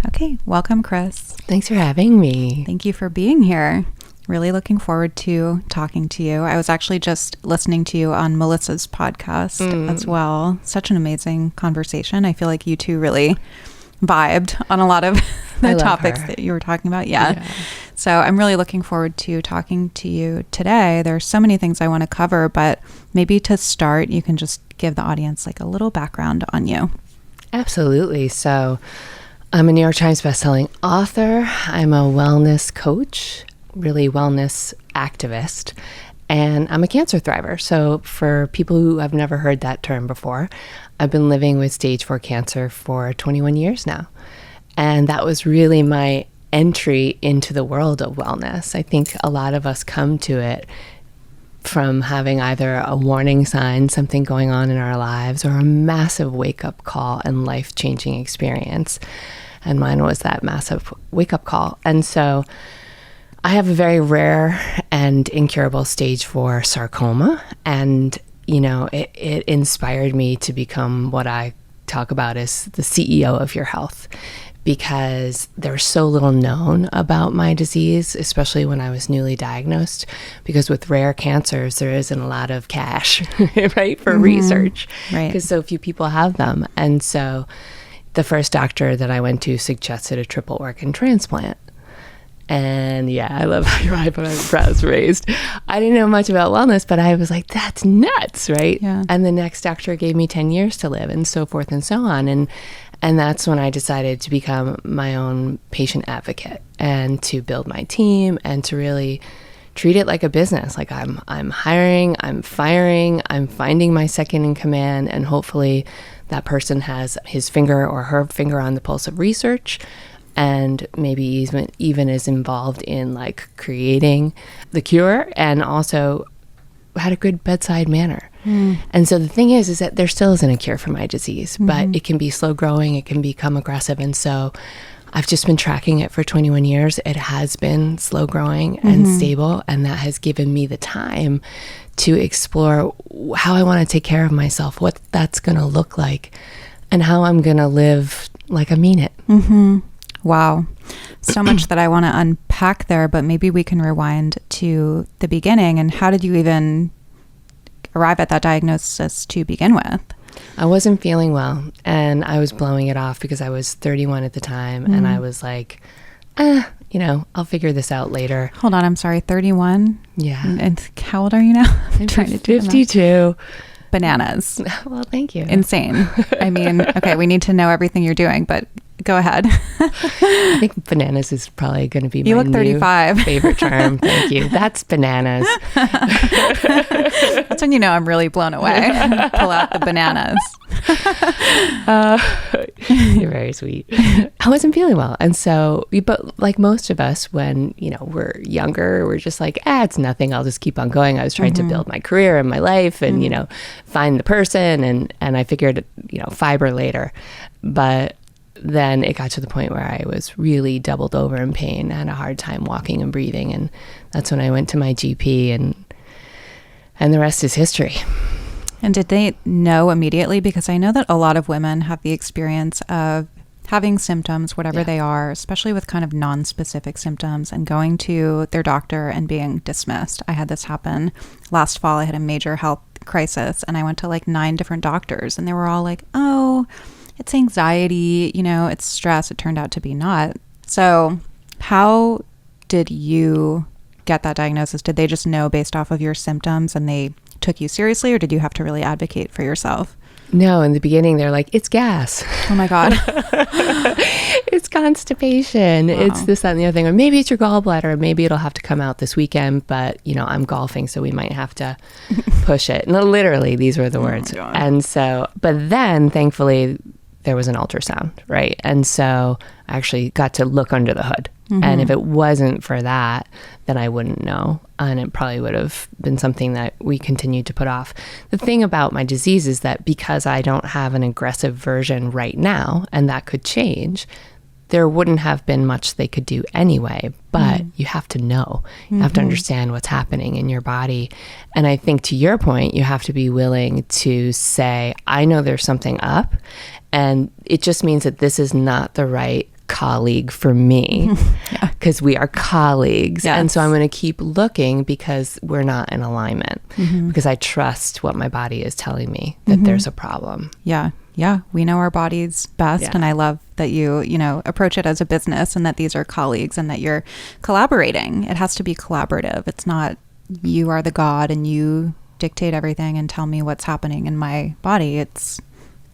Okay, welcome, Kris. Thanks for having me. Thank you for being here. Really looking forward to talking to you. I was actually just listening to you on Melissa's podcast as well. Such an amazing conversation. I feel like you two really vibed on a lot of the topics that you were talking about. Yeah. So I'm really looking forward to talking to you today. There's so many things I want to cover, but maybe to start, you can just give the audience like a little background on you. Absolutely. So I'm a New York Times bestselling author. I'm a wellness coach, really wellness activist, and I'm a cancer thriver. So for people who have never heard that term before, I've been living with stage 4 cancer for 21 years now. And that was really my entry into the world of wellness. I think a lot of us come to it from having either a warning sign, something going on in our lives, or a massive wake-up call and life-changing experience. And mine was that massive wake-up call. And so I have a very rare and incurable stage 4 sarcoma. And, you know, it inspired me to become what I talk about as the CEO of your health, because there's so little known about my disease, especially when I was newly diagnosed, because with rare cancers, there isn't a lot of cash, right, for research, because so few people have them. And so the first doctor that I went to suggested a triple organ transplant. And yeah, I love how your eyebrows raised. I didn't know much about wellness, but I was like, that's nuts, right? Yeah. And the next doctor gave me 10 years to live, and so forth and so on. And that's when I decided to become my own patient advocate and to build my team and to really treat it like a business. Like I'm hiring, I'm firing, I'm finding my second in command, and hopefully that person has his finger or her finger on the pulse of research, and maybe even is involved in like creating the cure, and also had a good bedside manner. And so the thing is that there still isn't a cure for my disease, but it can be slow growing, it can become aggressive. And so I've just been tracking it for 21 years. It has been slow growing and stable, and that has given me the time to explore how I want to take care of myself, what that's going to look like, and how I'm going to live like I mean it. Wow. So much that I want to unpack there, but maybe we can rewind to the beginning. And how did you even arrive at that diagnosis to begin with? I wasn't feeling well, and I was blowing it off because I was 31 at the time, and I was like, I'll figure this out later. Hold on, I'm sorry, 31? Yeah. And how old are you now? I'm trying to do 52. Bananas. Well, thank you. Insane. I mean, okay, we need to know everything you're doing, but go ahead. I think bananas is probably going to be you my look 35. new favorite term. Thank you. That's bananas. That's when you know I'm really blown away. Pull out the bananas. You're very sweet. I wasn't feeling well. And so, but like most of us, when, we're younger, we're just like, it's nothing. I'll just keep on going. I was trying to build my career and my life and, find the person. And I figured, fiber later. But then it got to the point where I was really doubled over in pain, had a hard time walking and breathing. And that's when I went to my GP, and the rest is history. And did they know immediately? Because I know that a lot of women have the experience of having symptoms, whatever they are, especially with kind of non-specific symptoms, and going to their doctor and being dismissed. I had this happen last fall. I had a major health crisis, and I went to like 9 different doctors, and they were all like, oh, it's anxiety, it's stress. It turned out to be not. So how did you get that diagnosis? Did they just know based off of your symptoms and they took you seriously, or did you have to really advocate for yourself? No, in the beginning, they're like, it's gas. Oh my God. It's constipation. Wow. It's this, that, and the other thing. Or maybe it's your gallbladder. Or maybe it'll have to come out this weekend, but, I'm golfing, so we might have to push it. No, literally, these were the words. And so, but then, thankfully, there was an ultrasound, right? And so I actually got to look under the hood. And if it wasn't for that, then I wouldn't know. And it probably would have been something that we continued to put off. The thing about my disease is that because I don't have an aggressive version right now, and that could change, there wouldn't have been much they could do anyway. But you have to know. You have to understand what's happening in your body. And I think to your point, you have to be willing to say, I know there's something up, and it just means that this is not the right colleague for me because we are colleagues. Yes. And so I'm going to keep looking because we're not in alignment, because I trust what my body is telling me that there's a problem. Yeah. Yeah. We know our bodies best. Yeah. And I love that you approach it as a business and that these are colleagues and that you're collaborating. It has to be collaborative. It's not you are the God and you dictate everything and tell me what's happening in my body. It's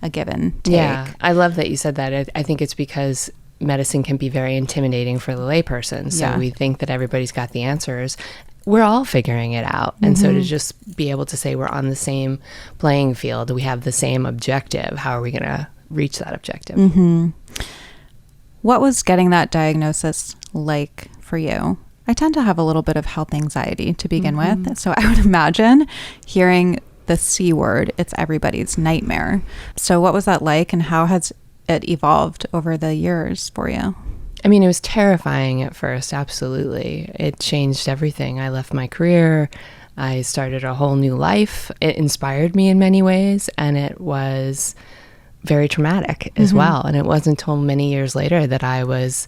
a give and take. Yeah. I love that you said that. I think it's because medicine can be very intimidating for the layperson. So we think that everybody's got the answers. We're all figuring it out. And so to just be able to say we're on the same playing field, we have the same objective, how are we going to reach that objective? What was getting that diagnosis like for you? I tend to have a little bit of health anxiety to begin with. So I would imagine hearing the C word, it's everybody's nightmare. So what was that like and how has it evolved over the years for you? I mean, it was terrifying at first, absolutely. It changed everything. I left my career. I started a whole new life. It inspired me in many ways, and it was very traumatic as well. And it wasn't until many years later that I was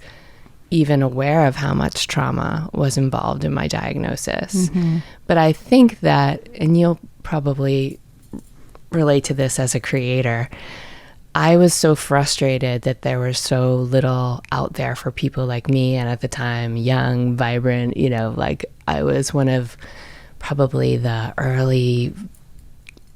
even aware of how much trauma was involved in my diagnosis. But I think that, and you'll probably relate to this as a creator, I was so frustrated that there was so little out there for people like me. And at the time, young, vibrant, like I was one of probably the early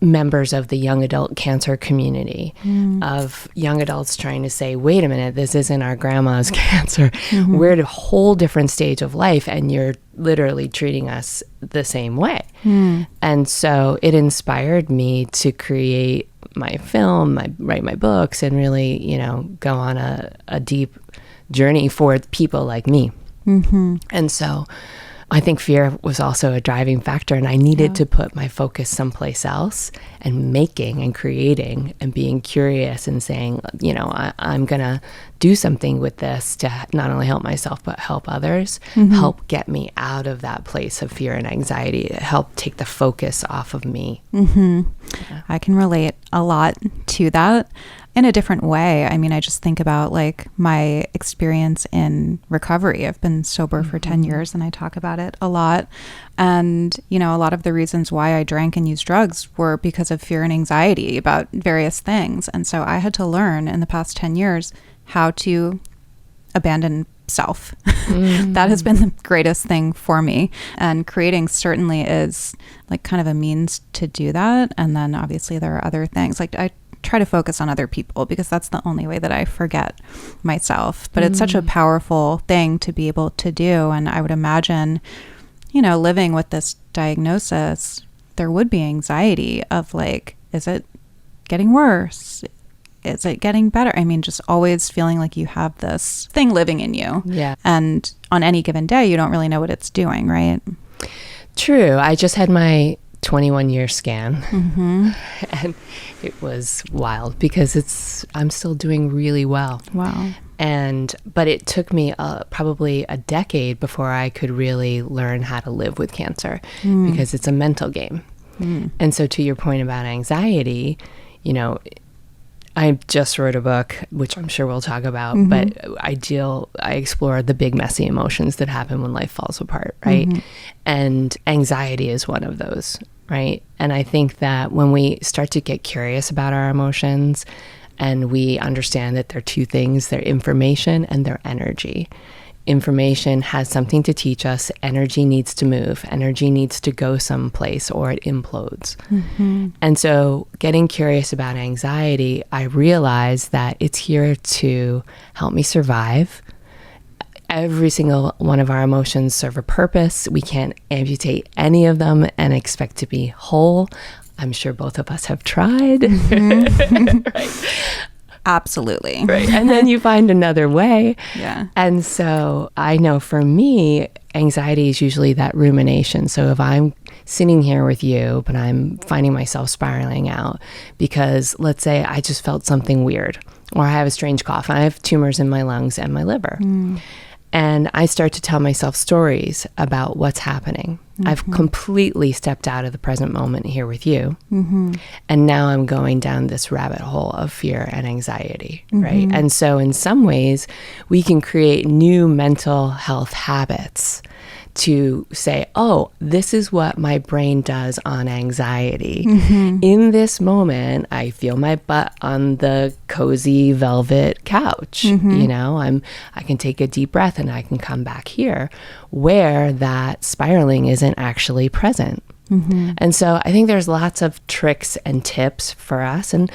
members of the young adult cancer community, of young adults trying to say, wait a minute, this isn't our grandma's cancer. We're at a whole different stage of life and you're literally treating us the same way. And so it inspired me to create my film, write my books, and really, go on a deep journey for people like me. And so I think fear was also a driving factor, and I needed to put my focus someplace else, and making and creating and being curious and saying, I'm going to do something with this to not only help myself, but help others, help get me out of that place of fear and anxiety, help take the focus off of me. I can relate a lot to that in a different way. I mean, I just think about like my experience in recovery. I've been sober for 10 years and I talk about it a lot. And, a lot of the reasons why I drank and used drugs were because of fear and anxiety about various things. And so I had to learn in the past 10 years how to abandon self. That has been the greatest thing for me. And creating certainly is like kind of a means to do that. And then obviously there are other things. Like I try to focus on other people because that's the only way that I forget myself. But it's such a powerful thing to be able to do. And I would imagine, living with this diagnosis, there would be anxiety of like, is it getting worse? Is it getting better? I mean, just always feeling like you have this thing living in you. Yeah. And on any given day, you don't really know what it's doing, right? True. I just had my 21-year scan, and it was wild because because I'm still doing really well. Wow. But it took me probably a decade before I could really learn how to live with cancer because it's a mental game. And so to your point about anxiety, I just wrote a book, which I'm sure we'll talk about, but I explore the big messy emotions that happen when life falls apart, right? And anxiety is one of those, right? And I think that when we start to get curious about our emotions and we understand that they're two things, they're information and they're energy. Information has something to teach us. Energy needs to move. Energy needs to go someplace or it implodes. And so getting curious about anxiety, I realized that it's here to help me survive. Every single one of our emotions serve a purpose. We can't amputate any of them and expect to be whole. I'm sure both of us have tried. Right. Absolutely. Right. And then you find another way. Yeah. And so I know for me, anxiety is usually that rumination. So if I'm sitting here with you, but I'm finding myself spiraling out because let's say I just felt something weird or I have a strange cough and I have tumors in my lungs and my liver. And I start to tell myself stories about what's happening. I've completely stepped out of the present moment here with you. And now I'm going down this rabbit hole of fear and anxiety, right? And so in some ways, we can create new mental health habits to say, oh, this is what my brain does on anxiety. In this moment, I feel my butt on the cozy velvet couch. You know, I can take a deep breath and I can come back here where that spiraling isn't actually present. And so I think there's lots of tricks and tips for us. And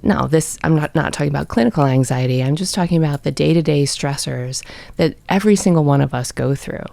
no, this, I'm not talking about clinical anxiety. I'm just talking about the day-to-day stressors that every single one of us go through.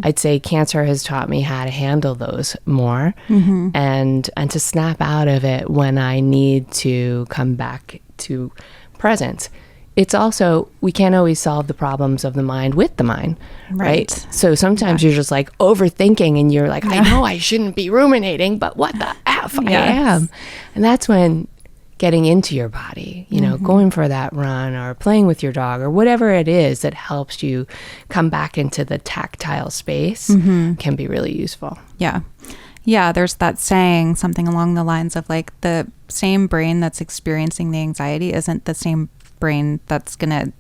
I'd say cancer has taught me how to handle those more and to snap out of it when I need to come back to presence. It's also, we can't always solve the problems of the mind with the mind, right? So sometimes you're just like overthinking and you're like, I know I shouldn't be ruminating, but what the F, I am. And that's when getting into your body, you know, going for that run or playing with your dog or whatever it is that helps you come back into the tactile space can be really useful. Yeah, there's that saying, something along the lines of like, the same brain that's experiencing the anxiety isn't the same brain that's going to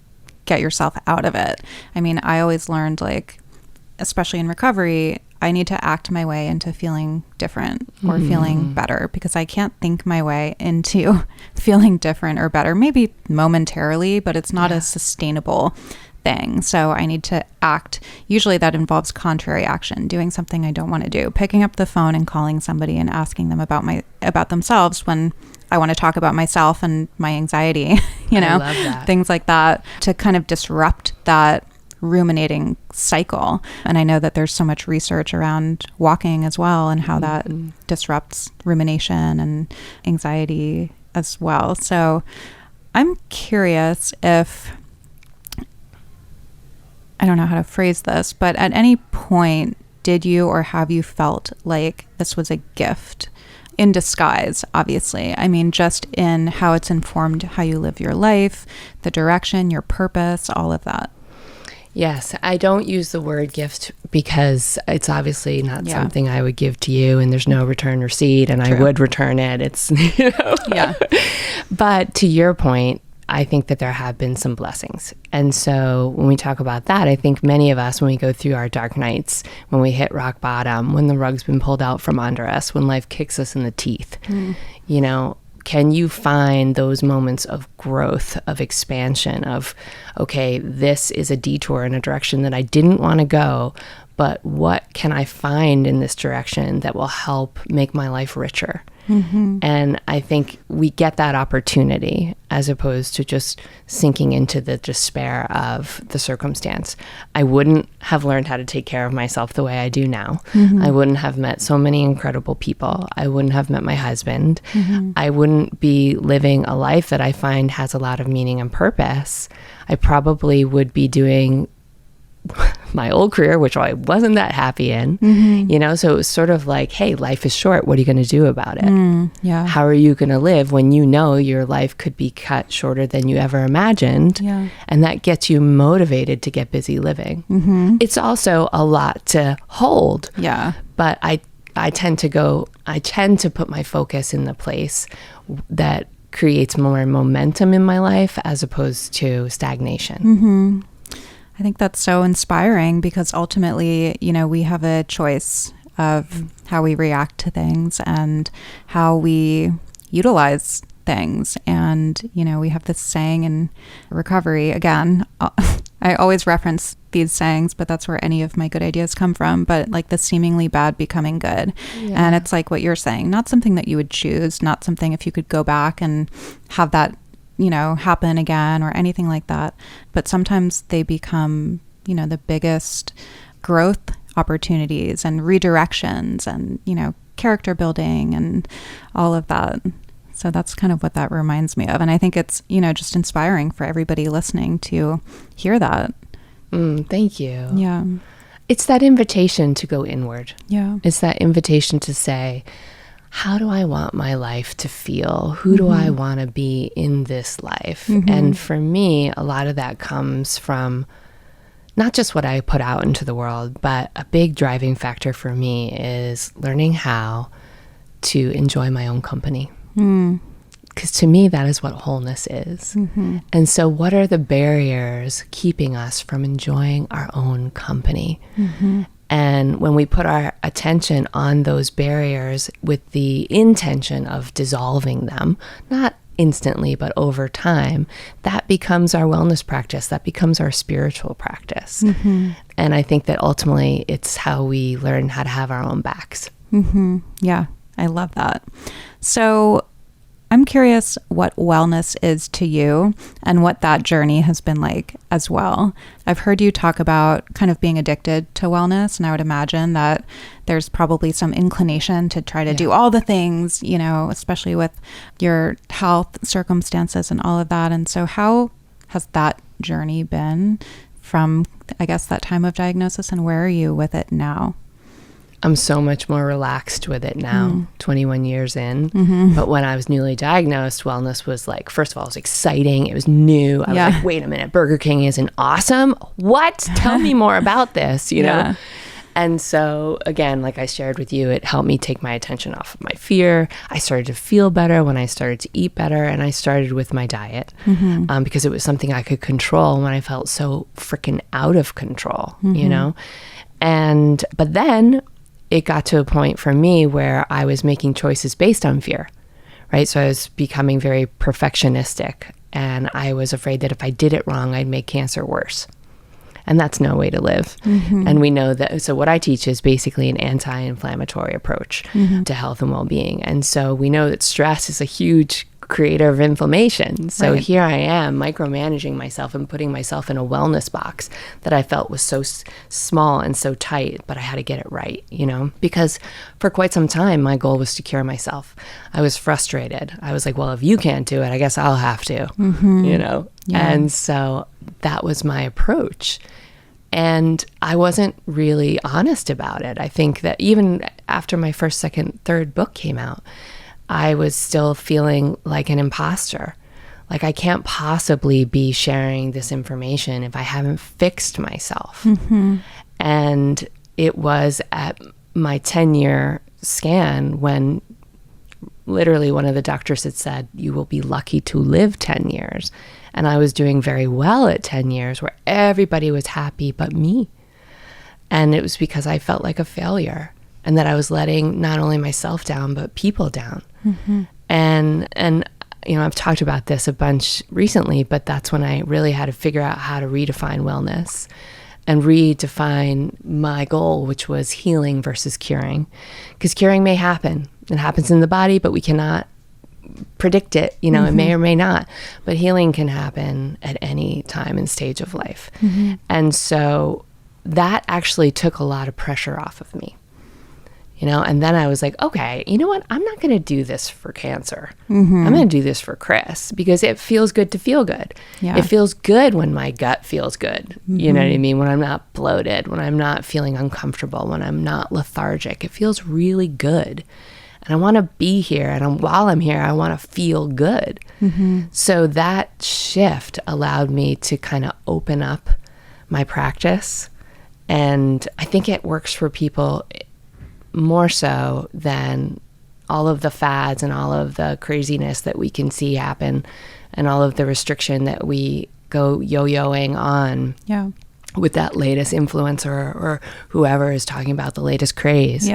get yourself out of it. I mean, I always learned, like, especially in recovery, I need to act my way into feeling different or feeling better, because I can't think my way into feeling different or better, maybe momentarily, but it's not a sustainable thing. So I need to act. Usually that involves contrary action, doing something I don't want to do, picking up the phone and calling somebody and asking them about themselves when I want to talk about myself and my anxiety, you know, things like that, to kind of disrupt that ruminating cycle. And I know that there's so much research around walking as well, and how that disrupts rumination and anxiety as well. So I'm curious if, I don't know how to phrase this, but at any point, did you or have you felt like this was a gift in disguise, obviously? I mean, just in how it's informed how you live your life, the direction, your purpose, all of that. Yes, I don't use the word gift because it's obviously not something I would give to you, and there's no return receipt, and I would return it. It's, you know. But to your point, I think that there have been some blessings. And so when we talk about that, I think many of us, when we go through our dark nights, when we hit rock bottom, when the rug's been pulled out from under us, when life kicks us in the teeth, you know, can you find those moments of growth, of expansion, of, okay, this is a detour in a direction that I didn't want to go, but what can I find in this direction that will help make my life richer? And I think we get that opportunity as opposed to just sinking into the despair of the circumstance. I wouldn't have learned how to take care of myself the way I do now. I wouldn't have met so many incredible people. I wouldn't have met my husband. I wouldn't be living a life that I find has a lot of meaning and purpose. I probably would be doing my old career, which I wasn't that happy in, you know, so it was sort of like, hey, life is short. What are you going to do about it? How are you going to live when you know your life could be cut shorter than you ever imagined? And that gets you motivated to get busy living. It's also a lot to hold. But I tend to put my focus in the place that creates more momentum in my life as opposed to stagnation. I think that's so inspiring, because ultimately, you know, we have a choice of how we react to things and how we utilize things. And, you know, we have this saying in recovery, again, I always reference these sayings, but that's where any of my good ideas come from, but like the seemingly bad becoming good. And it's like what you're saying, not something that you would choose, not something if you could go back and have that, you know, happen again or anything like that. But sometimes they become, you know, the biggest growth opportunities and redirections and, you know, character building and all of that. So that's kind of what that reminds me of. And I think it's, you know, just inspiring for everybody listening to hear that. Thank you. It's that invitation to go inward. It's that invitation to say, how do I want my life to feel? Who do I want to be in this life? And for me, a lot of that comes from not just what I put out into the world, but a big driving factor for me is learning how to enjoy my own company. Because to me, that is what wholeness is. And so what are the barriers keeping us from enjoying our own company? And when we put our attention on those barriers with the intention of dissolving them, not instantly, but over time, that becomes our wellness practice. That becomes our spiritual practice. And I think that ultimately it's how we learn how to have our own backs. Yeah, I love that. So I'm curious what wellness is to you and what that journey has been like as well. I've heard you talk about kind of being addicted to wellness, and I would imagine that there's probably some inclination to try to do all the things, you know, especially with your health circumstances and all of that. And so how has that journey been from, I guess, that time of diagnosis, and where are you with it now? I'm so much more relaxed with it now, 21 years in. But when I was newly diagnosed, wellness was like, first of all, it was exciting. It was new. I was like, wait a minute, Burger King isn't awesome? What? Tell me more about this, you know? And so, again, like I shared with you, it helped me take my attention off of my fear. I started to feel better when I started to eat better, and I started with my diet because it was something I could control when I felt so freaking out of control, you know? But then it got to a point for me where I was making choices based on fear, right? So I was becoming very perfectionistic, and I was afraid that if I did it wrong, I'd make cancer worse. And that's no way to live. And we know that, so what I teach is basically an anti-inflammatory approach to health and well-being. And so we know that stress is a huge creator of inflammation. So here I am micromanaging myself and putting myself in a wellness box that I felt was so small and so tight, but I had to get it right, you know, because for quite some time, my goal was to cure myself. I was frustrated. I was like, well, if you can't do it, I guess I'll have to, you know? And so that was my approach. And I wasn't really honest about it. I think that even after my first, second, third book came out, I was still feeling like an imposter. Like, I can't possibly be sharing this information if I haven't fixed myself. And it was at my 10-year scan when literally one of the doctors had said, you will be lucky to live 10 years. And I was doing very well at 10 years where everybody was happy but me. And it was because I felt like a failure, and that I was letting not only myself down, but people down. And you know, I've talked about this a bunch recently, but that's when I really had to figure out how to redefine wellness and redefine my goal, which was healing versus curing. Because curing may happen. It happens in the body, but we cannot predict it. You know, it may or may not. But healing can happen at any time and stage of life. And so that actually took a lot of pressure off of me. You know, and then I was like, okay, you know what? I'm not going to do this for cancer. I'm going to do this for Kris, because it feels good to feel good. It feels good when my gut feels good. You know what I mean? When I'm not bloated, when I'm not feeling uncomfortable, when I'm not lethargic, it feels really good. And I want to be here. And while I'm here, I want to feel good. So that shift allowed me to kind of open up my practice. And I think it works for people more so than all of the fads and all of the craziness that we can see happen, and all of the restriction that we go yo-yoing on with that latest influencer or whoever is talking about the latest craze.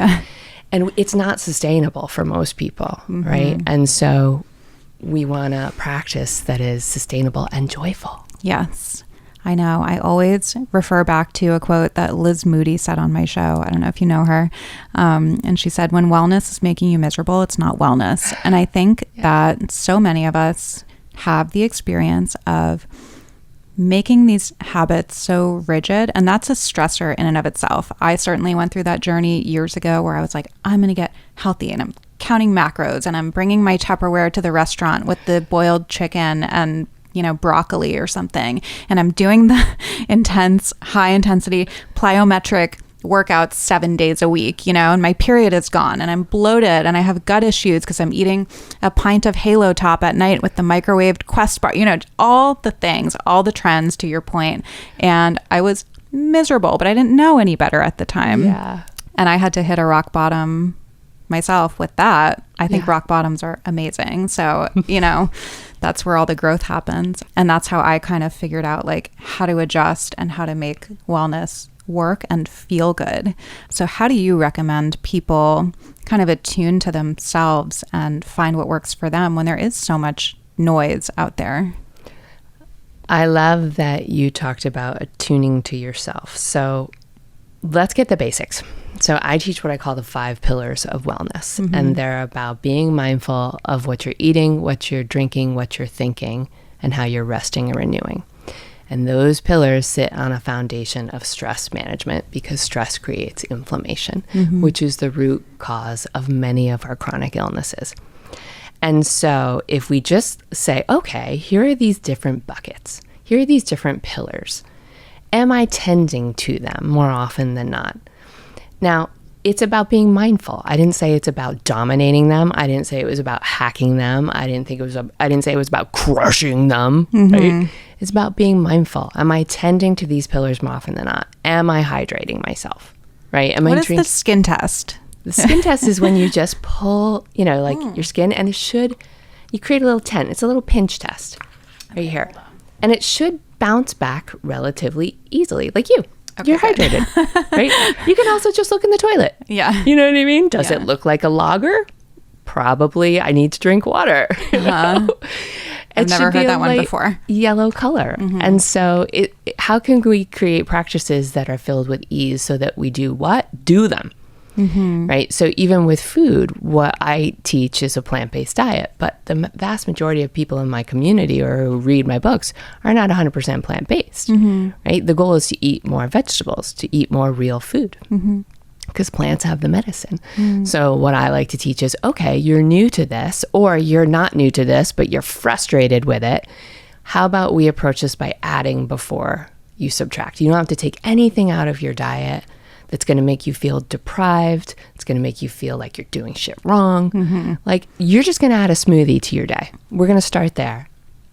And it's not sustainable for most people, right? And so we want a practice that is sustainable and joyful. Yes. I know. I always refer back to a quote that Liz Moody said on my show. I don't know if you know her. And she said, when wellness is making you miserable, it's not wellness. And I think that so many of us have the experience of making these habits so rigid, and that's a stressor in and of itself. I certainly went through that journey years ago where I was like, I'm going to get healthy, and I'm counting macros, and I'm bringing my Tupperware to the restaurant with the boiled chicken and, you know, broccoli or something. And I'm doing the intense, high intensity plyometric workouts 7 days a week, you know, and my period is gone, and I'm bloated, and I have gut issues because I'm eating a pint of Halo Top at night with the microwaved Quest bar, you know, all the things, all the trends, to your point. And I was miserable, but I didn't know any better at the time. Yeah. And I had to hit a rock bottom myself with that. I think rock bottoms are amazing. So, that's where all the growth happens. And that's how I kind of figured out like how to adjust and how to make wellness work and feel good. So how do you recommend people kind of attune to themselves and find what works for them when there is so much noise out there? I love that you talked about attuning to yourself. So let's get the basics. So I teach what I call the 5 pillars of wellness, and they're about being mindful of what you're eating, what you're drinking, what you're thinking, and how you're resting and renewing. And those pillars sit on a foundation of stress management because stress creates inflammation, which is the root cause of many of our chronic illnesses. And so if we just say, okay, here are these different buckets, here are these different pillars, am I tending to them more often than not? Now, it's about being mindful. I didn't say it's about dominating them. I didn't say it was about hacking them. I didn't say it was about crushing them, right? It's about being mindful. Am I tending to these pillars more often than not? Am I hydrating myself, right? What is the skin test? The skin test is when you just pull, your skin, and you create a little tent. It's a little pinch test right here. And it should bounce back relatively easily, like you. Okay, you're hydrated, right? You can also just look in the toilet. Yeah. You know what I mean? Does it look like a lager? Probably I need to drink water. I've never heard that one before. Yellow color. And so how can we create practices that are filled with ease so that we do what? Do them. Right? So even with food, what I teach is a plant-based diet, but the vast majority of people in my community or who read my books are not 100% plant-based, right? The goal is to eat more vegetables, to eat more real food, because plants have the medicine. So what I like to teach is, okay, you're new to this, or you're not new to this, but you're frustrated with it. How about we approach this by adding before you subtract? You don't have to take anything out of your diet that's going to make you feel deprived. It's going to make you feel like you're doing shit wrong. Like you're just going to add a smoothie to your day. We're going to start there.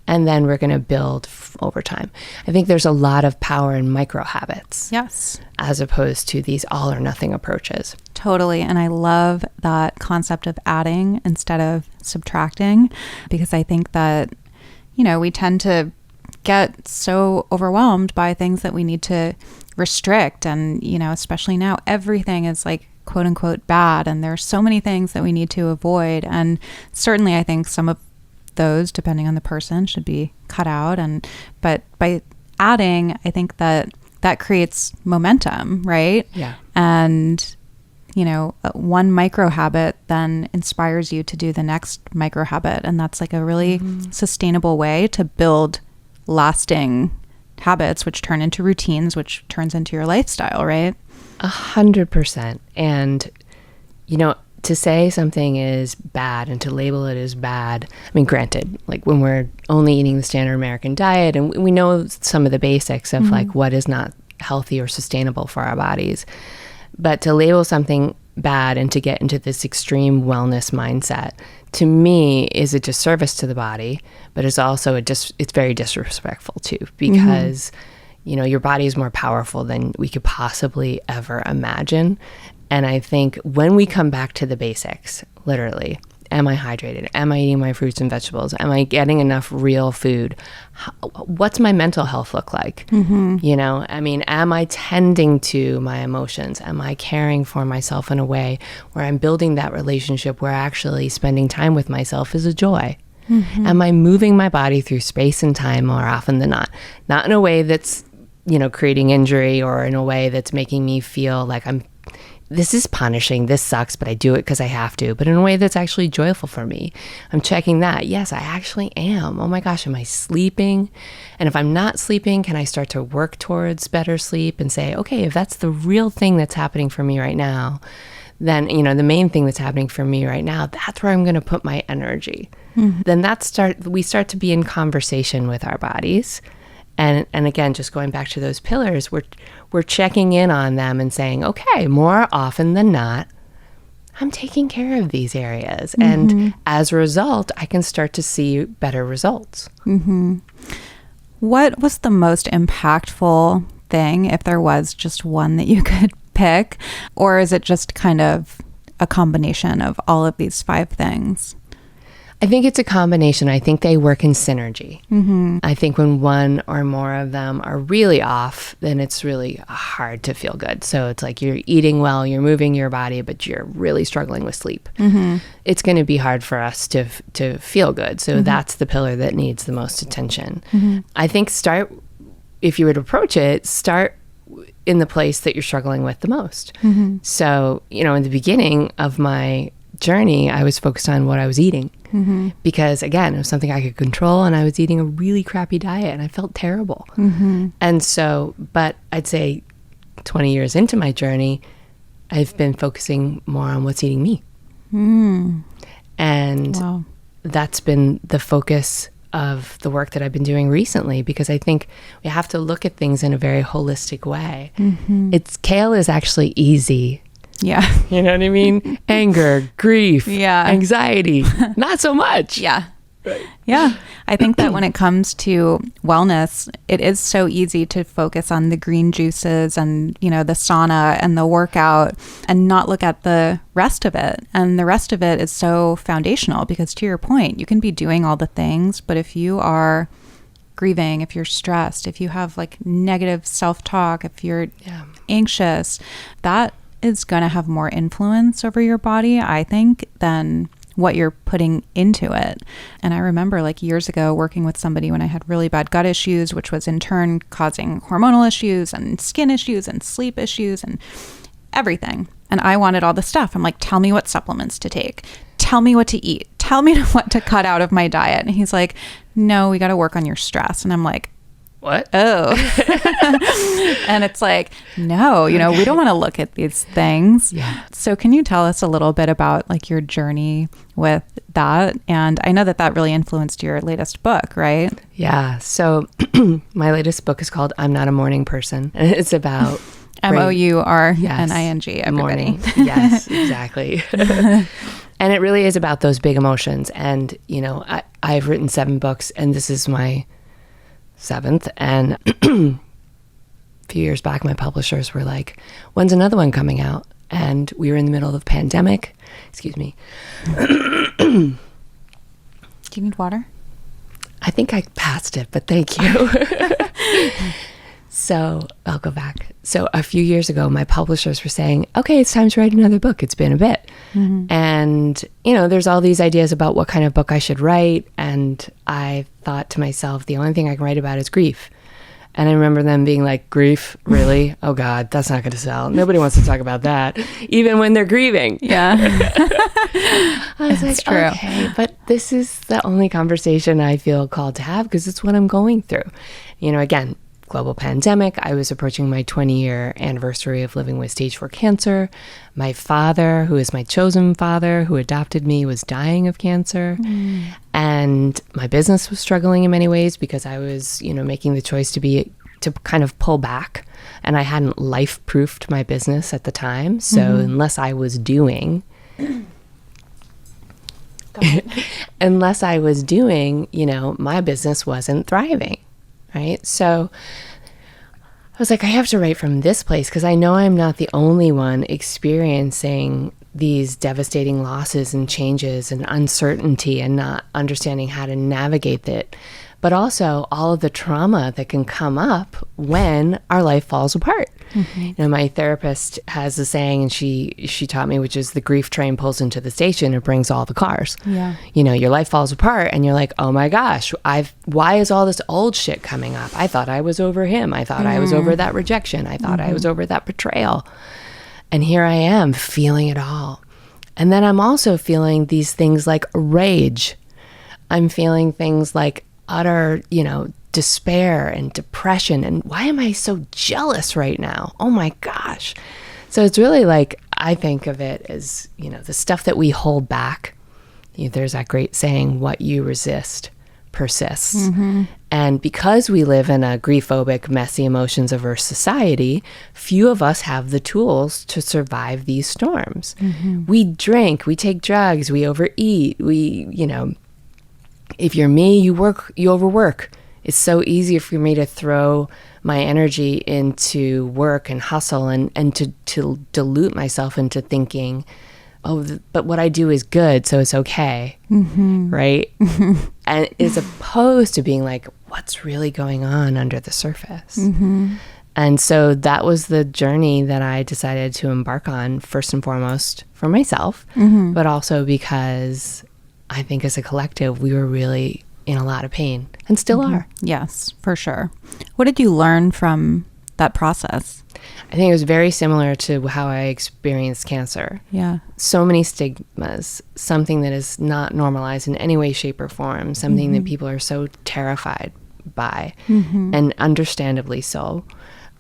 And then we're going to build over time. I think there's a lot of power in micro habits. Yes. As opposed to these all or nothing approaches. Totally. And I love that concept of adding instead of subtracting, because I think that, we tend to get so overwhelmed by things that we need to restrict. And, especially now, everything is like, quote unquote, bad. And there's so many things that we need to avoid. And certainly I think some of those, depending on the person, should be cut out. But by adding, I think that creates momentum, right? Yeah. And, one micro habit then inspires you to do the next micro habit. And that's like a really sustainable way to build lasting habits, which turn into routines, which turns into your lifestyle, right? 100%. And, to say something is bad and to label it as bad, I mean, granted, like when we're only eating the standard American diet and we know some of the basics of like what is not healthy or sustainable for our bodies, but to label something bad and to get into this extreme wellness mindset, to me, is a disservice to the body, but it's also it's very disrespectful too, because your body is more powerful than we could possibly ever imagine. And I think when we come back to the basics, literally, am I hydrated? Am I eating my fruits and vegetables? Am I getting enough real food? What's my mental health look like? Am I tending to my emotions? Am I caring for myself in a way where I'm building that relationship where actually spending time with myself is a joy? Am I moving my body through space and time more often than not? Not in a way that's, creating injury or in a way that's making me feel like this is punishing, this sucks, but I do it because I have to, but in a way that's actually joyful for me. I'm checking that. Yes, I actually am. Oh my gosh, am I sleeping? And if I'm not sleeping, can I start to work towards better sleep and say, okay, if that's the real thing that's happening for me right now, then, the main thing that's happening for me right now, that's where I'm going to put my energy. Then we start to be in conversation with our bodies. And again, just going back to those pillars, we're checking in on them and saying, okay, more often than not, I'm taking care of these areas. And as a result, I can start to see better results. What was the most impactful thing if there was just one that you could pick? Or is it just kind of a combination of all of these 5 things? I think it's a combination. I think they work in synergy. I think when one or more of them are really off, then it's really hard to feel good. So it's like you're eating well, you're moving your body, but you're really struggling with sleep. It's going to be hard for us to feel good. So that's the pillar that needs the most attention. I think if you would approach it, start in the place that you're struggling with the most. So, in the beginning of my journey, I was focused on what I was eating because, again, it was something I could control, and I was eating a really crappy diet and I felt terrible. And so, but I'd say 20 years into my journey, I've been focusing more on what's eating me. And that's been the focus of the work that I've been doing recently, because I think we have to look at things in a very holistic way. Kale is actually easy. Yeah. You know what I mean? Anger, grief, Yeah. anxiety, not so much. Yeah. Yeah. I think that when it comes to wellness, it is so easy to focus on the green juices and, the sauna and the workout and not look at the rest of it. And the rest of it is so foundational because, to your point, you can be doing all the things, but if you are grieving, if you're stressed, if you have like negative self-talk, if you're anxious, that is going to have more influence over your body, I think, than what you're putting into it. And I remember like years ago working with somebody when I had really bad gut issues, which was in turn causing hormonal issues and skin issues and sleep issues and everything. And I wanted all the stuff. I'm like, tell me what supplements to take. Tell me what to eat. Tell me what to cut out of my diet. And he's like, no, we got to work on your stress. And I'm like, what? Oh. And it's like, no, we don't want to look at these things. Yeah. So can you tell us a little bit about like your journey with that? And I know that really influenced your latest book, right? Yeah. So my latest book is called I'm Not a Morning Person. And it's about MOURNING, everybody. Morning. Yes, exactly. And it really is about those big emotions. And, I've written 7 books, and this is my 7th. And a few years back, my publishers were like, when's another one coming out? And we were in the middle of the pandemic. Excuse me. Do you need water? I think I passed it, but thank you. So I'll go back. So a few years ago, my publishers were saying, okay, it's time to write another book. It's been a bit. And, there's all these ideas about what kind of book I should write. And I thought to myself, the only thing I can write about is grief. And I remember them being like, grief? Really? Oh, God, that's not going to sell. Nobody wants to talk about that, even when they're grieving. Yeah. I was like, true. Okay, but this is the only conversation I feel called to have because it's what I'm going through. Again, global pandemic. I was approaching my 20-year anniversary of living with stage 4 cancer. My father, who is my chosen father, who adopted me, was dying of cancer. And my business was struggling in many ways because I was, making the choice to kind of pull back. And I hadn't life-proofed my business at the time. So unless I was doing, my business wasn't thriving. Right. So I was like, I have to write from this place because I know I'm not the only one experiencing these devastating losses and changes and uncertainty and not understanding how to navigate it, but also all of the trauma that can come up when our life falls apart. My therapist has a saying, and she taught me, which is the grief train pulls into the station, it brings all the cars. Yeah. Your life falls apart and you're like, oh my gosh, why is all this old shit coming up? I thought I was over him. I thought I was over that rejection. I thought I was over that betrayal. And here I am feeling it all. And then I'm also feeling these things like rage. I'm feeling things like utter, despair and depression. And why am I so jealous right now? Oh my gosh. So it's really like, I think of it as, the stuff that we hold back. There's that great saying, what you resist persists. And because we live in a grief-phobic, messy, emotions averse society, few of us have the tools to survive these storms. We drink, we take drugs, we overeat, if you're me, you overwork. it's so easy for me to throw my energy into work and hustle and to dilute myself into thinking, but what I do is good, so it's okay, right? And as opposed to being like, what's really going on under the surface? And so that was the journey that I decided to embark on, first and foremost for myself, but also because I think as a collective, we were really in a lot of pain and still are. Yes, for sure. What did you learn from that process? I think it was very similar to how I experienced cancer. Yeah. So many stigmas, something that is not normalized in any way, shape, or form, something that people are so terrified by, and understandably so.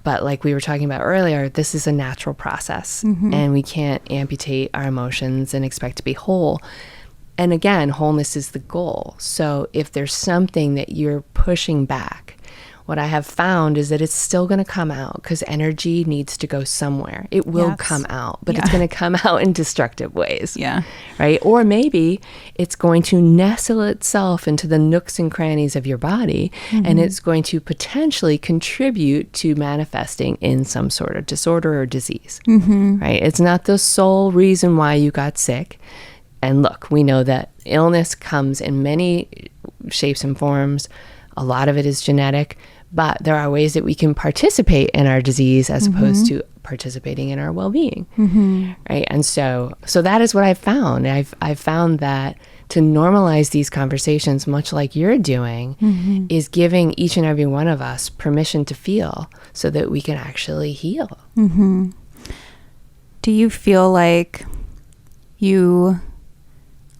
But like we were talking about earlier, this is a natural process, and we can't amputate our emotions and expect to be whole. And again, wholeness is the goal. So if there's something that you're pushing back, what I have found is that it's still going to come out because energy needs to go somewhere. It will come out, but it's going to come out in destructive ways. Yeah. Right? Or maybe it's going to nestle itself into the nooks and crannies of your body, and it's going to potentially contribute to manifesting in some sort of disorder or disease. Right? It's not the sole reason why you got sick. And look, we know that illness comes in many shapes and forms. A lot of it is genetic, but there are ways that we can participate in our disease as opposed to participating in our well-being, right? And so that is what I've found. I've found that to normalize these conversations, much like you're doing, is giving each and every one of us permission to feel so that we can actually heal. Do you feel like you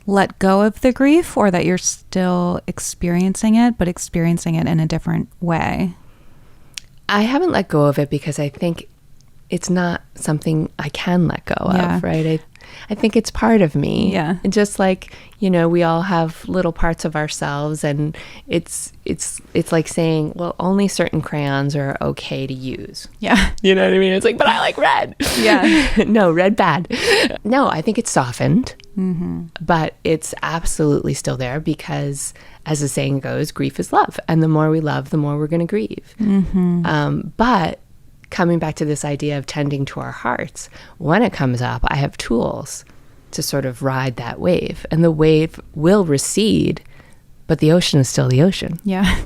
let go of the grief, or that you're still experiencing it, but experiencing it in a different way? I haven't let go of it because I think it's not something I can let go of, right? I think it's part of me. Yeah. And just like, we all have little parts of ourselves, and it's like saying, well, only certain crayons are okay to use. Yeah. You know what I mean? It's like, but I like red. Yeah. No, red bad. No, I think it's softened, but it's absolutely still there because, as the saying goes, grief is love. And the more we love, the more we're going to grieve. But coming back to this idea of tending to our hearts, when it comes up, I have tools to sort of ride that wave. And the wave will recede, but the ocean is still the ocean. Yeah.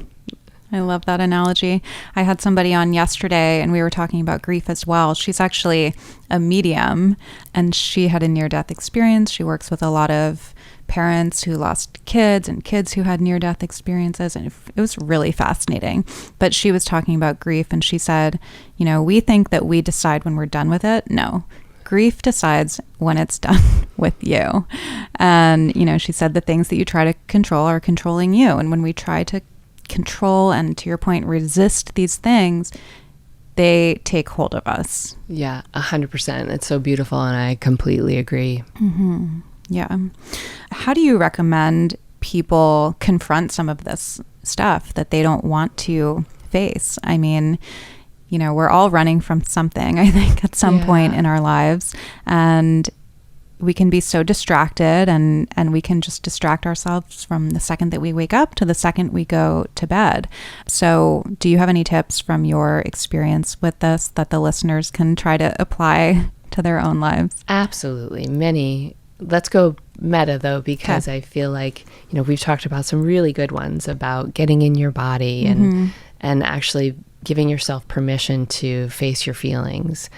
I love that analogy. I had somebody on yesterday and we were talking about grief as well. She's actually a medium and she had a near-death experience. She works with a lot of parents who lost kids and kids who had near-death experiences, and it was really fascinating. But she was talking about grief and she said, we think that we decide when we're done with it. No, grief decides when it's done with you. And, she said the things that you try to control are controlling you. And when we try to control and, to your point, resist these things, they take hold of us. Yeah, 100%. It's so beautiful, and I completely agree. Yeah. How do you recommend people confront some of this stuff that they don't want to face? I mean, we're all running from something, I think, at some point in our lives. And we can be so distracted and we can just distract ourselves from the second that we wake up to the second we go to bed. So do you have any tips from your experience with this that the listeners can try to apply to their own lives? Absolutely. Many. Let's go meta, though, because I feel like, we've talked about some really good ones about getting in your body and actually giving yourself permission to face your feelings.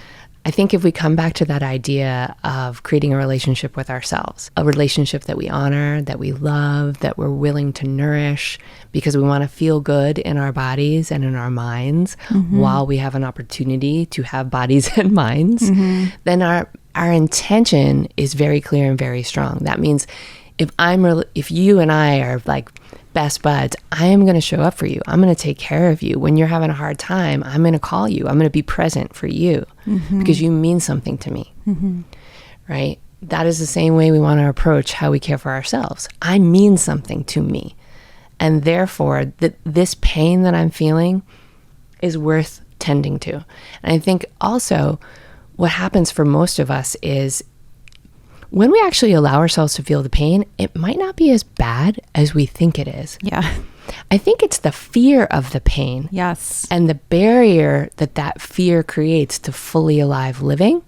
I think if we come back to that idea of creating a relationship with ourselves, a relationship that we honor, that we love, that we're willing to nourish because we want to feel good in our bodies and in our minds while we have an opportunity to have bodies and minds, then our intention is very clear and very strong. That means if you and I are like best buds, I am going to show up for you. I'm going to take care of you. When you're having a hard time, I'm going to call you. I'm going to be present for you because you mean something to me, right? That is the same way we want to approach how we care for ourselves. I mean something to me. And therefore, this pain that I'm feeling is worth tending to. And I think also what happens for most of us is when we actually allow ourselves to feel the pain, it might not be as bad as we think it is. Yeah. I think it's the fear of the pain. Yes. And the barrier that fear creates to fully alive living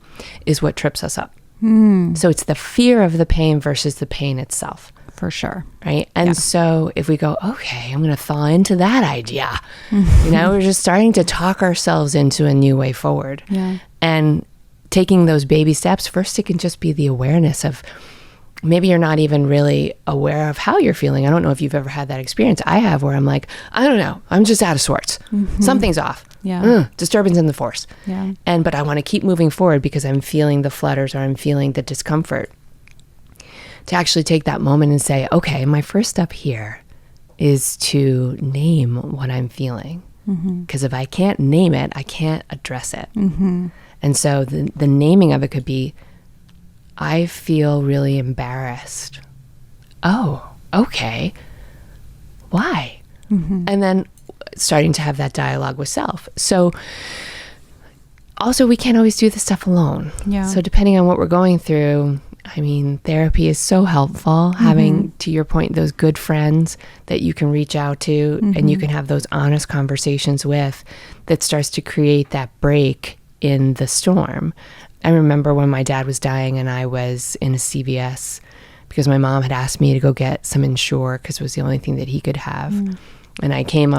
is what trips us up. So it's the fear of the pain versus the pain itself. For sure. Right. And so if we go, okay, I'm going to thaw into that idea, we're just starting to talk ourselves into a new way forward. Yeah. And taking those baby steps, first, it can just be the awareness of, maybe you're not even really aware of how you're feeling. I don't know if you've ever had that experience. I have, where I'm like, I don't know, I'm just out of sorts. Something's off. Yeah. Disturbance in the force. Yeah. But I want to keep moving forward because I'm feeling the flutters or I'm feeling the discomfort. To actually take that moment and say, okay, my first step here is to name what I'm feeling. Because if I can't name it, I can't address it. And so the naming of it could be, I feel really embarrassed. Oh, okay. Why? And then starting to have that dialogue with self. So also, we can't always do this stuff alone. Yeah. So depending on what we're going through, I mean, therapy is so helpful. Having, to your point, those good friends that you can reach out to and you can have those honest conversations with, that starts to create that break in the storm. I remember when my dad was dying and I was in a CVS because my mom had asked me to go get some Ensure because it was the only thing that he could have. And I came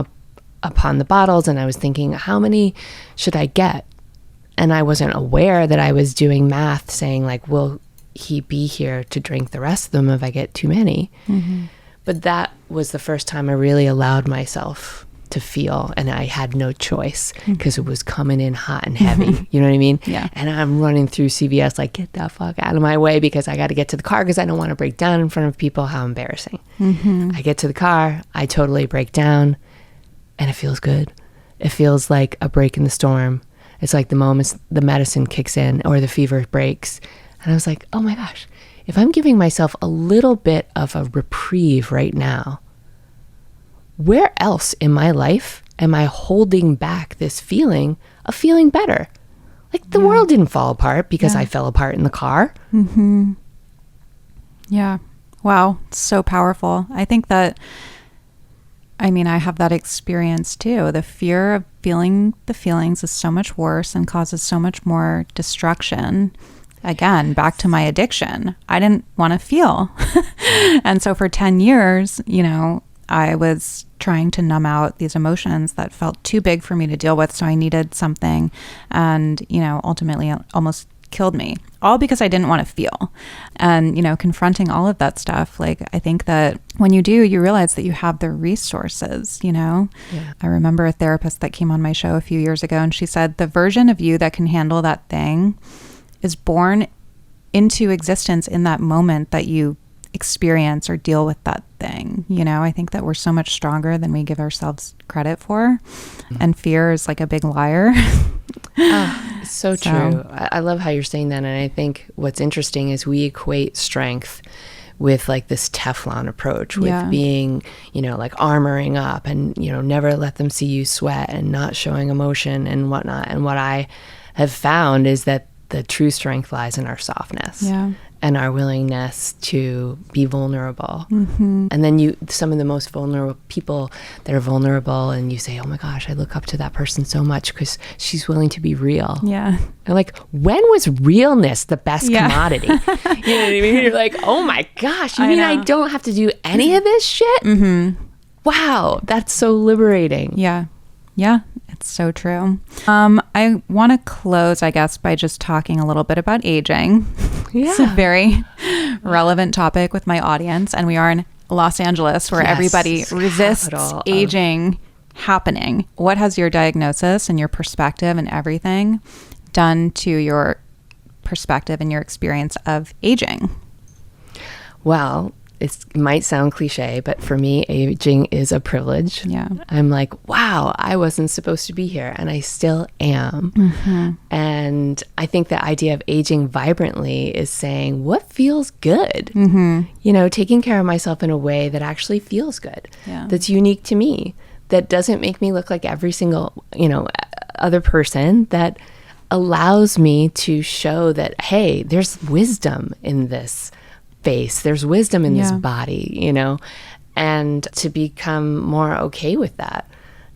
upon the bottles and I was thinking, how many should I get? And I wasn't aware that I was doing math saying like, will he be here to drink the rest of them if I get too many? But that was the first time I really allowed myself to feel, and I had no choice because it was coming in hot and heavy. You know what I mean? Yeah. And I'm running through CVS like, get the fuck out of my way because I got to get to the car because I don't want to break down in front of people. How embarrassing. I get to the car, I totally break down, and it feels good. It feels like a break in the storm. It's like the moments the medicine kicks in or the fever breaks. And I was like, oh my gosh, if I'm giving myself a little bit of a reprieve right now, where else in my life am I holding back this feeling of feeling better? Like the world didn't fall apart because I fell apart in the car. Yeah. Wow. So powerful. I think that, I mean, I have that experience too. The fear of feeling the feelings is so much worse and causes so much more destruction. Again, back to my addiction. I didn't want to feel. And so for 10 years, I was trying to numb out these emotions that felt too big for me to deal with. So I needed something, and, ultimately it almost killed me, all because I didn't want to feel. And, confronting all of that stuff, like, I think that when you do, you realize that you have the resources, I remember a therapist that came on my show a few years ago, and she said, the version of you that can handle that thing is born into existence in that moment that you experience or deal with that thing. I think that we're so much stronger than we give ourselves credit for. And fear is like a big liar. So true. I love how you're saying that. And I think what's interesting is we equate strength with like this Teflon approach with being, like armoring up and, never let them see you sweat and not showing emotion and whatnot. And what I have found is that the true strength lies in our softness and our willingness to be vulnerable. And then some of the most vulnerable people that are vulnerable, and you say, oh my gosh, I look up to that person so much because she's willing to be real. Yeah. And like, when was realness the best commodity? You know what I mean? You're like, oh my gosh, you mean I don't have to do any of this shit? Wow, that's so liberating. Yeah. Yeah, it's so true. I want to close, I guess, by just talking a little bit about aging. It's a very relevant topic with my audience, and we are in Los Angeles, where everybody resists aging happening. What has your diagnosis and your perspective and everything done to your perspective and your experience of aging? Well, it might sound cliche, but for me, aging is a privilege. Yeah. I'm like, wow, I wasn't supposed to be here, and I still am. And I think the idea of aging vibrantly is saying, what feels good? Taking care of myself in a way that actually feels good, that's unique to me, that doesn't make me look like every single, other person, that allows me to show that, hey, there's wisdom in this face, there's wisdom in this body, and to become more okay with that.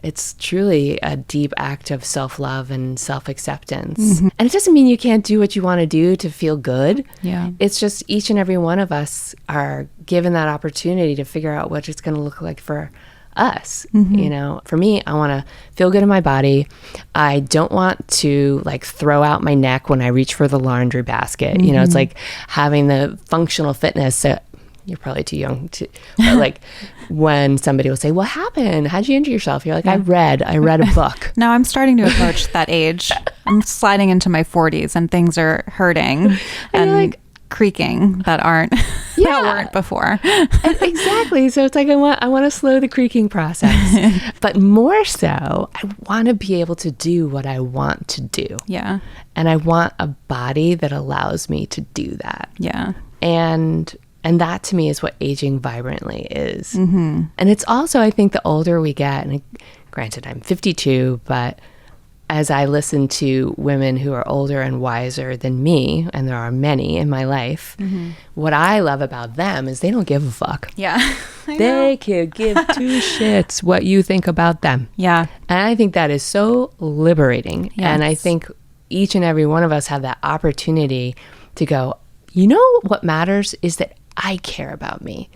It's truly a deep act of self-love and self-acceptance. And it doesn't mean you can't do what you want to do to feel good. Yeah. It's just each and every one of us are given that opportunity to figure out what it's going to look like for us. You know, for me, I want to feel good in my body. I don't want to like throw out my neck when I reach for the laundry basket. You know, it's like having the functional fitness. You're probably too young to, but like when somebody will say, what happened? How'd you injure yourself? You're like, I read a book. No, I'm starting to approach that age. I'm sliding into my 40s and things are hurting and like, creaking that aren't, that weren't before. Exactly. So it's like, I want to slow the creaking process, but more so, I want to be able to do what I want to do. Yeah. And I want a body that allows me to do that. Yeah. And that to me is what aging vibrantly is. And it's also, I think the older we get, and granted I'm 52, but as I listen to women who are older and wiser than me, and there are many in my life, what I love about them is they don't give a fuck. Yeah. They could give two shits what you think about them. Yeah. And I think that is so liberating. Yes. And I think each and every one of us have that opportunity to go, you know what matters is that I care about me,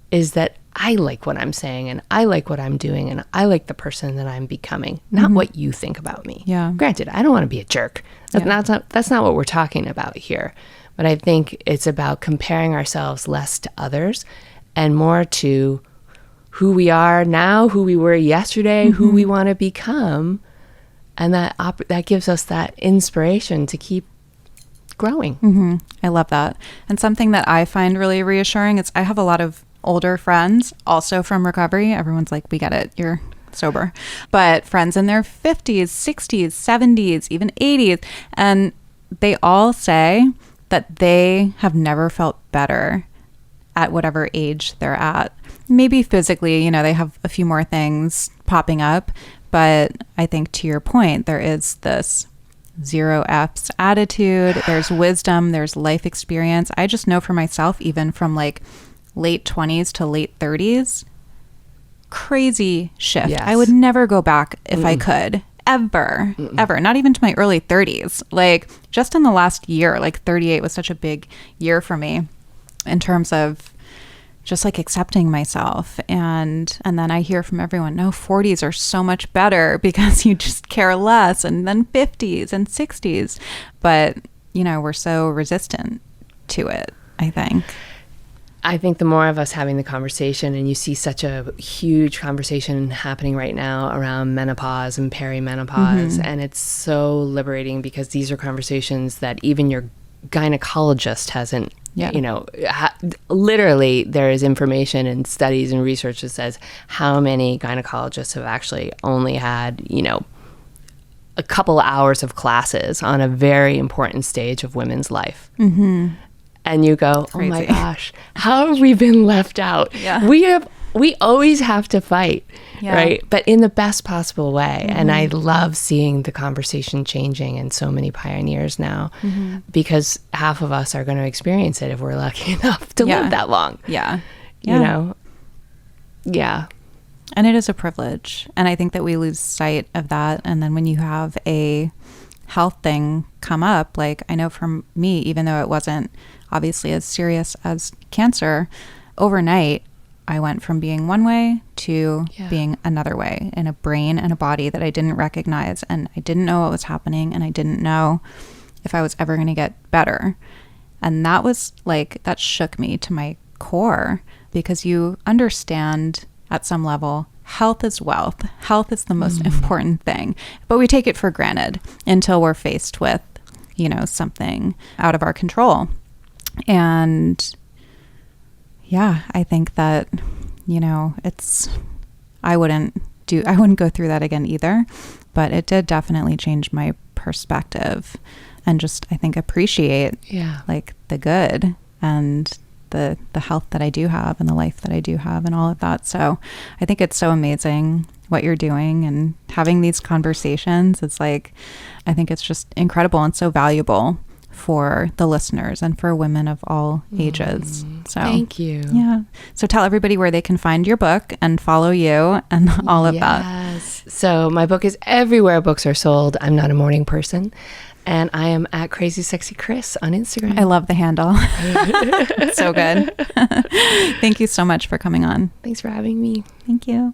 is that I like what I'm saying and I like what I'm doing and I like the person that I'm becoming, not what you think about me. Yeah. Granted, I don't want to be a jerk. That's not what we're talking about here. But I think it's about comparing ourselves less to others and more to who we are now, who we were yesterday, who we want to become. And that gives us that inspiration to keep growing. I love that. And something that I find really reassuring is I have a lot of older friends also from recovery. Everyone's like, we get it, you're sober. But friends in their 50s, 60s, 70s, even 80s. And they all say that they have never felt better at whatever age they're at. Maybe physically, you know, they have a few more things popping up. But I think to your point, there is this 0 F's attitude, there's wisdom, there's life experience. I just know for myself, even from like late 20s to late 30s, crazy shift. Yes. I would never go back if I could, ever, not even to my early 30s. Like just in the last year, like 38 was such a big year for me in terms of just like accepting myself. And then I hear from everyone, no, 40s are so much better because you just care less, and then 50s and 60s. But, you know, we're so resistant to it, I think. I think the more of us having the conversation, and you see such a huge conversation happening right now around menopause and perimenopause, and it's so liberating because these are conversations that even your gynecologist hasn't, you know, literally there is information and studies and research that says how many gynecologists have actually only had, you know, a couple hours of classes on a very important stage of women's life. And you go, oh my gosh, how have we been left out? We always have to fight, right? But in the best possible way. And I love seeing the conversation changing and so many pioneers now, because half of us are going to experience it if we're lucky enough to live that long. You know? Yeah. And it is a privilege. And I think that we lose sight of that. And then when you have a health thing come up, like I know for me, even though it wasn't obviously as serious as cancer, overnight, I went from being one way to being another way, in a brain and a body that I didn't recognize. And I didn't know what was happening. And I didn't know if I was ever going to get better. And that was like, that shook me to my core, because you understand at some level, health is wealth. Health is the most important thing. But we take it for granted until we're faced with, you know, something out of our control. And yeah, I think that, you know, I wouldn't go through that again either, but it did definitely change my perspective and just, I think, appreciate like the good and the health that I do have and the life that I do have and all of that. So I think it's so amazing what you're doing and having these conversations. It's like, I think it's just incredible and so valuable for the listeners and for women of all ages. So thank you. Yeah. So tell everybody where they can find your book and follow you and all of that. Yes. So my book is everywhere books are sold. I'm not a morning person. And I am at Crazy Sexy Kris on Instagram. I love the handle. It's so good. Thank you so much for coming on. Thanks for having me. Thank you.